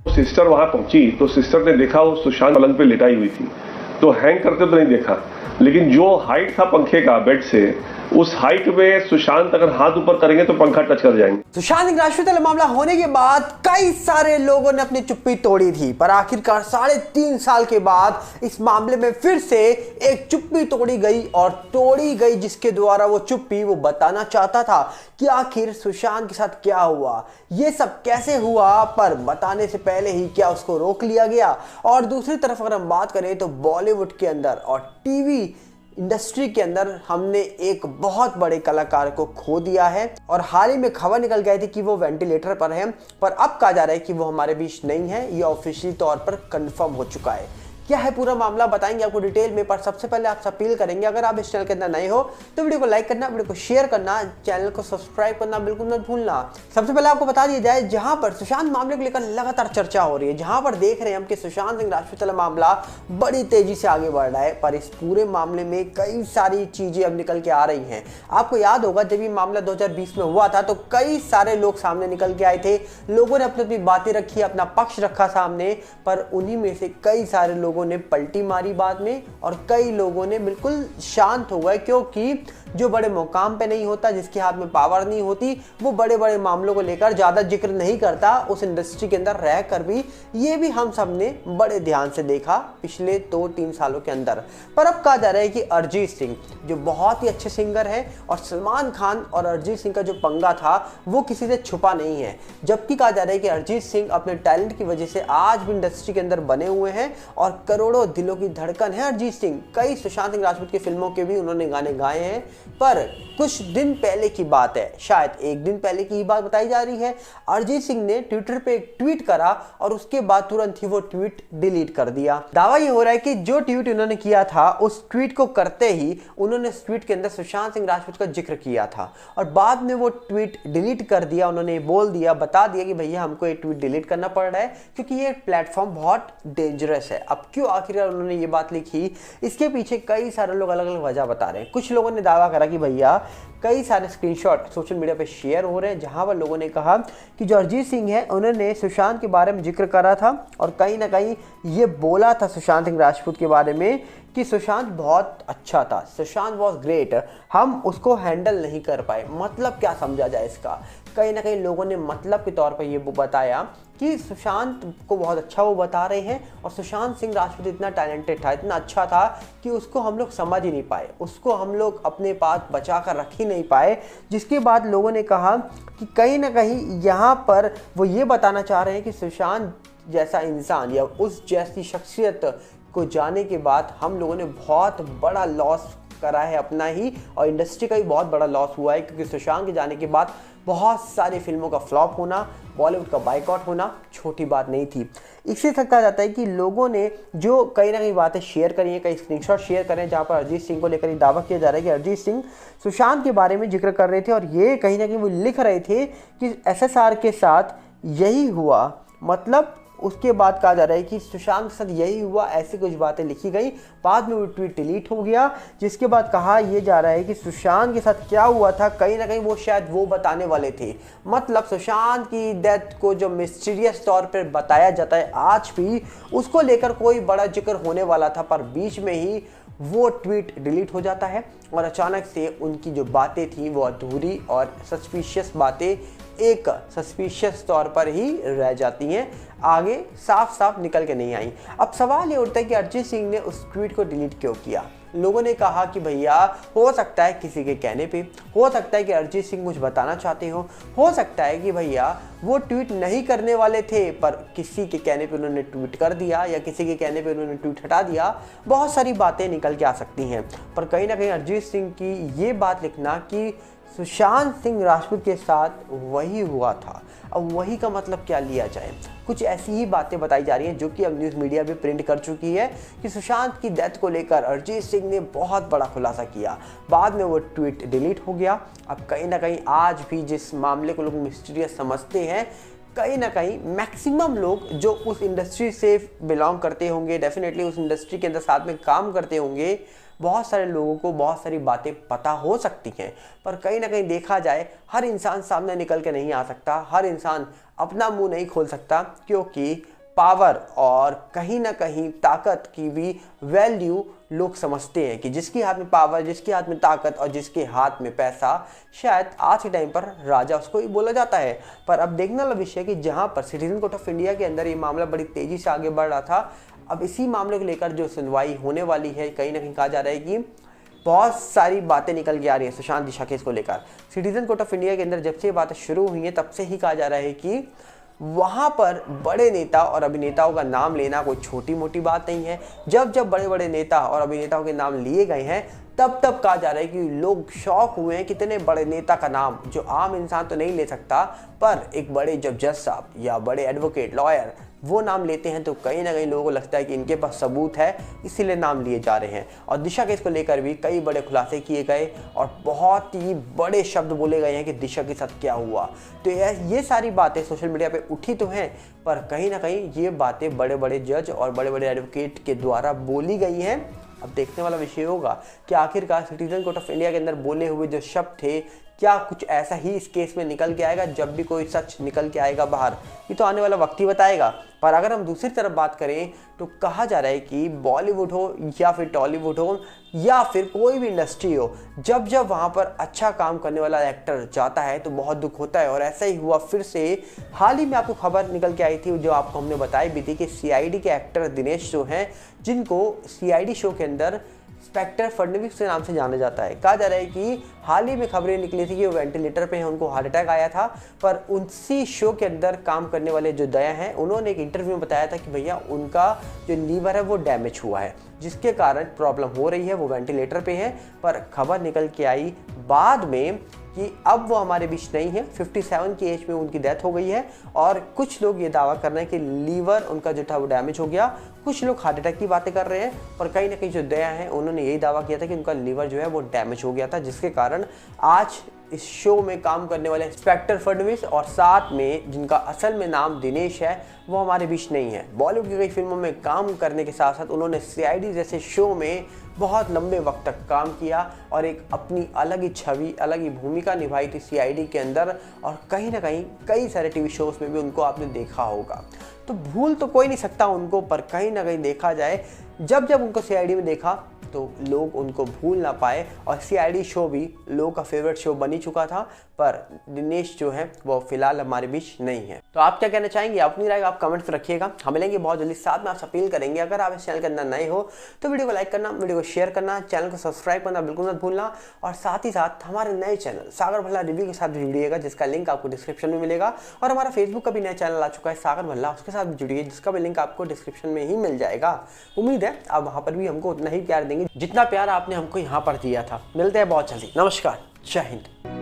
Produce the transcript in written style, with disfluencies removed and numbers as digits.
Sister वहां पहुंची तो सिस्टर ने देखा वो सुशांत पलंग पे लेटाई हुई थी, तो हैंग करते तो नहीं देखा, लेकिन जो हाइट था पंखे का बेड से, उस हाइट में सुशांत अगर हाथ ऊपर करेंगे तो पंखा टच कर जाएंगे। सुशांत सिंह राजपूत वाला मामला होने के बाद कई सारे लोगों ने अपनी चुप्पी तोड़ी थी, पर आखिरकार 3.5 साल के बाद इस मामले में फिर से एक चुप्पी तोड़ी गई, और तोड़ी गई जिसके द्वारा वो चुप्पी वो बताना चाहता था कि आखिर सुशांत के साथ क्या हुआ, ये सब कैसे हुआ, पर बताने से पहले ही क्या उसको रोक लिया गया। और दूसरी तरफ अगर हम बात करें तो बॉलीवुड के अंदर और टीवी इंडस्ट्री के अंदर हमने एक बहुत बड़े कलाकार को खो दिया है, और हाल ही में खबर निकल गई थी कि वो वेंटिलेटर पर है, पर अब कहा जा रहा है कि वो हमारे बीच नहीं है। ये ऑफिशियली तौर पर कंफर्म हो चुका है। क्या है पूरा मामला बताएंगे आपको डिटेल में, पर सबसे पहले आपसे अपील करेंगे अगर आप इस चैनल के अंदर नए हो तो वीडियो को लाइक करना, वीडियो को शेयर करना, चैनल को सब्सक्राइब करना बिल्कुल मत भूलना। सबसे पहले आपको बता दिया जाए, जहां पर सुशांत मामले को लेकर लगातार चर्चा हो रही है, जहां पर देख रहे हैं हम कि सुशांत सिंह राजपूत वाला मामला बड़ी तेजी से आगे बढ़ रहा है, पर इस पूरे मामले में कई सारी चीजें अब निकल के आ रही हैं। आपको याद होगा जब ये मामला 2020 में हुआ था तो कई सारे लोग सामने निकल के आए थे, लोगों ने अपनी अपनी बातें रखी, अपना पक्ष रखा सामने, पर उन्हीं में से कई सारे लोगों ने पलटी मारी बाद में, और कई लोगों ने बिल्कुल शांत हो गए, क्योंकि जो बड़े मुकाम पे नहीं होता, जिसके हाथ में पावर नहीं होती, वो बड़े बड़े मामलों को लेकर ज्यादा जिक्र नहीं करता उस इंडस्ट्री के अंदर रहकर भी। ये भी हम सब ने बड़े ध्यान से देखा पिछले 2-3 सालों के अंदर। पर अब कहा जा रहा है कि अरिजीत सिंह जो बहुत ही अच्छे सिंगर है, और सलमान खान और अरिजीत सिंह का जो पंगा था वो किसी से छुपा नहीं है, जबकि कहा जा रहा है कि अरिजीत सिंह अपने टैलेंट की वजह से आज भी इंडस्ट्री के अंदर बने हुए हैं, और करोड़ों दिलों की धड़कन है अरिजीत सिंह। कई सुशांत सिंह राजपूत की फिल्मों के भी उन्होंने गाने गाए हैं, पर कुछ दिन पहले की बात है, शायद 1 दिन पहले की ही बात बताई जा रही है, अरिजीत सिंह ने ट्विटर पे एक ट्वीट करा और उसके बाद तुरंत ही वो ट्वीट डिलीट कर दिया। दावा ये हो रहा है कि जो ट्वीट उन्होंने किया था उस ट्वीट को करते ही उन्होंने उस ट्वीट के अंदर सुशांत सिंह राजपूत का जिक्र किया था, और बाद में वो ट्वीट डिलीट कर दिया। उन्होंने बोल दिया, बता दिया कि भैया हमको ये ट्वीट डिलीट करना पड़ रहा है क्योंकि ये प्लेटफॉर्म बहुत डेंजरस है। अब क्यों आखिरकार उन्होंने ये बात लिखी, इसके पीछे कई सारे लोग अलग अलग वजह बता रहे हैं। कुछ लोगों ने दावा करा कि भैया कई सारे स्क्रीनशॉट सोशल मीडिया पे शेयर हो रहे हैं, जहां पर लोगों ने कहा कि जो अरिजीत सिंह है उन्होंने सुशांत के बारे में जिक्र करा था, और कहीं ना कहीं ये बोला था सुशांत सिंह राजपूत के बारे में कि सुशांत बहुत अच्छा था, सुशांत वॉज ग्रेट, हम उसको हैंडल नहीं कर पाए। मतलब क्या समझा जाए इसका, कहीं ना कहीं लोगों ने मतलब के तौर पर ये बताया कि सुशांत को बहुत अच्छा वो बता रहे हैं, और सुशांत सिंह राजपूत इतना टैलेंटेड था, इतना अच्छा था कि उसको हम लोग समझ ही नहीं पाए, उसको हम लोग अपने पास बचा कर रख ही नहीं पाए। जिसके बाद लोगों ने कहा कि कहीं ना कहीं यहाँ पर वो ये बताना चाह रहे हैं कि सुशांत जैसा इंसान या उस जैसी शख्सियत को जाने के बाद हम लोगों ने बहुत बड़ा लॉस करा है अपना ही, और इंडस्ट्री का भी बहुत बड़ा लॉस हुआ है, क्योंकि सुशांत के जाने के बाद बहुत सारी फिल्मों का फ्लॉप होना, बॉलीवुड का बाइकआउट होना छोटी बात नहीं थी। इसी तक कहा जाता है कि लोगों ने जो कई ना कई बातें शेयर करी हैं, कई स्क्रीनशॉट शेयर करें, जहां पर अरिजीत सिंह को लेकर दावा किया जा रहा है कि अरिजीत सिंह सुशांत के बारे में जिक्र कर रहे थे, और ये कहीं ना कहीं वो लिख रहे थे कि SSR के साथ यही हुआ। मतलब उसके बाद कहा जा रहा है कि सुशांत के साथ यही हुआ, ऐसी कुछ बातें लिखी गई, बाद में वो ट्वीट डिलीट हो गया। जिसके बाद कहा यह जा रहा है कि सुशांत के साथ क्या हुआ था, कहीं ना कहीं वो शायद वो बताने वाले थे। मतलब सुशांत की डेथ को जो मिस्टीरियस तौर पर बताया जाता है आज भी, उसको लेकर कोई बड़ा जिक्र होने वाला था, पर बीच में ही वो ट्वीट डिलीट हो जाता है, और अचानक से उनकी जो बातें थी वो अधूरी और सस्पिशियस बातें एक सस्पिशियस तौर पर ही रह जाती हैं, आगे साफ साफ निकल के नहीं आई। अब सवाल ये उठता है कि अरिजीत सिंह ने उस ट्वीट को डिलीट क्यों किया। लोगों ने कहा कि भैया हो सकता है किसी के कहने पे, हो सकता है कि अरिजीत सिंह कुछ बताना चाहते हो सकता है कि भैया वो ट्वीट नहीं करने वाले थे, पर किसी के कहने पे उन्होंने ट्वीट कर दिया, या किसी के कहने पे उन्होंने ट्वीट हटा दिया। बहुत सारी बातें निकल के आ सकती हैं, पर कहीं ना कहीं अरिजीत सिंह की ये बात लिखना कि सुशांत सिंह राजपूत के साथ वही हुआ था, अब वही का मतलब क्या लिया जाए, कुछ ऐसी ही बातें बताई जा रही हैं, जो कि अब न्यूज़ मीडिया भी प्रिंट कर चुकी है कि सुशांत की डेथ को लेकर अरिजीत सिंह ने बहुत बड़ा खुलासा किया, बाद में वो ट्वीट डिलीट हो गया। अब कहीं ना कहीं आज भी जिस मामले को लोग मिस्टीरियस समझते हैं, कहीं ना कहीं मैक्सिमम लोग जो उस इंडस्ट्री से बिलोंग करते होंगे, डेफिनेटली उस इंडस्ट्री के अंदर साथ में काम करते होंगे, बहुत सारे लोगों को बहुत सारी बातें पता हो सकती हैं, पर कहीं ना कहीं देखा जाए हर इंसान सामने निकल के नहीं आ सकता, हर इंसान अपना मुंह नहीं खोल सकता, क्योंकि पावर और कहीं ना कहीं ताकत की भी वैल्यू लोग समझते हैं कि जिसके हाथ में पावर, जिसके हाथ में ताकत और जिसके हाथ में पैसा, शायद आज के टाइम पर राजा उसको ही बोला जाता है। पर अब देखने वाला विषय है कि जहां पर सिटीजन कोर्ट ऑफ इंडिया के अंदर ये मामला बड़ी तेजी से आगे बढ़ रहा था, अब इसी मामले को लेकर जो सुनवाई होने वाली है, कहीं ना कहीं कहा जा रहा है कि बहुत सारी बातें निकल के आ रही है सुशांत दिशा केस को लेकर। सिटीजन कोर्ट ऑफ इंडिया के अंदर जब से ये बातें शुरू हुई हैं तब से ही कहा जा रहा है कि वहां पर बड़े नेता और अभिनेताओं का नाम लेना कोई छोटी मोटी बात नहीं है। जब जब बड़े बड़े नेता और अभिनेताओं के नाम लिए गए हैं तब तब कहा जा रहा है कि लोग शॉक हुए हैं, कितने बड़े नेता का नाम जो आम इंसान तो नहीं ले सकता, पर एक बड़े जब जज साहब या बड़े एडवोकेट, लॉयर वो नाम लेते हैं तो कहीं ना कहीं लोगों को लगता है कि इनके पास सबूत है, इसीलिए नाम लिए जा रहे हैं। और दिशा केस को लेकर भी कई बड़े खुलासे किए गए और बहुत ही बड़े शब्द बोले गए हैं कि दिशा के साथ क्या हुआ। तो ये सारी बातें सोशल मीडिया पे उठी तो हैं, पर कहीं ना कहीं ये बातें बड़े बड़े जज और बड़े बड़े एडवोकेट के द्वारा बोली गई हैं। अब देखने वाला विषय होगा कि आखिरकार सिटीजन कोर्ट ऑफ इंडिया के अंदर बोले हुए जो शब्द थे, क्या कुछ ऐसा ही इस केस में निकल के आएगा। जब भी कोई सच निकल के आएगा बाहर, ये तो आने वाला वक्त ही बताएगा। पर अगर हम दूसरी तरफ बात करें तो कहा जा रहा है कि बॉलीवुड हो या फिर टॉलीवुड हो या फिर कोई भी इंडस्ट्री हो, जब जब वहाँ पर अच्छा काम करने वाला एक्टर जाता है तो बहुत दुख होता है। और ऐसा ही हुआ फिर से। हाल ही में आपको खबर निकल के आई थी जो आपको हमने बताई भी थी कि सीआईडी के एक्टर दिनेश जो हैं, जिनको सीआईडी शो के अंदर इंस्पेक्टर फडणवीस के नाम से जाना जाता है, कहा जा रहा है कि हाल ही में खबरें निकली थी कि वो वेंटिलेटर पे हैं, उनको हार्ट अटैक आया था। पर उसी शो के अंदर काम करने वाले जो दया हैं, उन्होंने एक इंटरव्यू में बताया था कि भैया उनका जो लीवर है वो डैमेज हुआ है, जिसके कारण प्रॉब्लम हो रही है, वो वेंटिलेटर पे है। पर खबर निकल के आई बाद में कि अब वो हमारे बीच नहीं है, 57 की एज में उनकी डेथ हो गई है। और कुछ लोग ये दावा कर रहे हैं कि लीवर उनका जो था वो डैमेज हो गया, कुछ लोग हार्ट अटैक की बातें कर रहे हैं। पर कहीं ना कहीं जो दया है उन्होंने यही दावा किया था कि उनका लीवर जो है वो डैमेज हो गया था, जिसके कारण आज इस शो में काम करने वाले इंस्पेक्टर फडणवीस और साथ में जिनका असल में नाम दिनेश है वो हमारे बीच नहीं है। बॉलीवुड की कई फिल्मों में काम करने के साथ साथ उन्होंने सीआईडी जैसे शो में बहुत लंबे वक्त तक काम किया और एक अपनी अलग ही छवि, अलग ही भूमिका निभाई थी सीआईडी के अंदर। और कहीं ना कहीं कई सारे टीवी शोज में भी उनको आपने देखा होगा, तो भूल तो कोई नहीं सकता उनको। पर कहीं ना कहीं देखा जाए, जब जब उनको सीआईडी में देखा तो लोग उनको भूल ना पाए। और सीआईडी शो भी लोगों का फेवरेट शो बन ही चुका था। पर दिनेश जो है वो फिलहाल हमारे बीच नहीं है। तो आप क्या कहना चाहेंगे, अपनी राय आप कमेंट्स में रखिएगा। हम मिलेंगे बहुत जल्दी, साथ में आपसे अपील करेंगे अगर आप इस चैनल के अंदर नए हो तो वीडियो को लाइक करना, वीडियो को शेयर करना, चैनल को सब्सक्राइब करना बिल्कुल मत भूलना। और साथ ही साथ हमारे नए चैनल सागर भल्ला रिव्यू के साथ भी जुड़िएगा, जिसका लिंक आपको डिस्क्रिप्शन में मिलेगा। और हमारा फेसबुक का भी नया चैनल आ चुका है सागर भल्ला, उसके साथ भी जुड़िए, जिसका भी लिंक आपको डिस्क्रिप्शन में ही मिल जाएगा। उम्मीद है आप वहाँ पर भी हमको उतना ही प्यार देंगे जितना प्यार आपने हमको यहाँ पर दिया था। मिलते हैं बहुत जल्दी। नमस्कार, जय हिंद।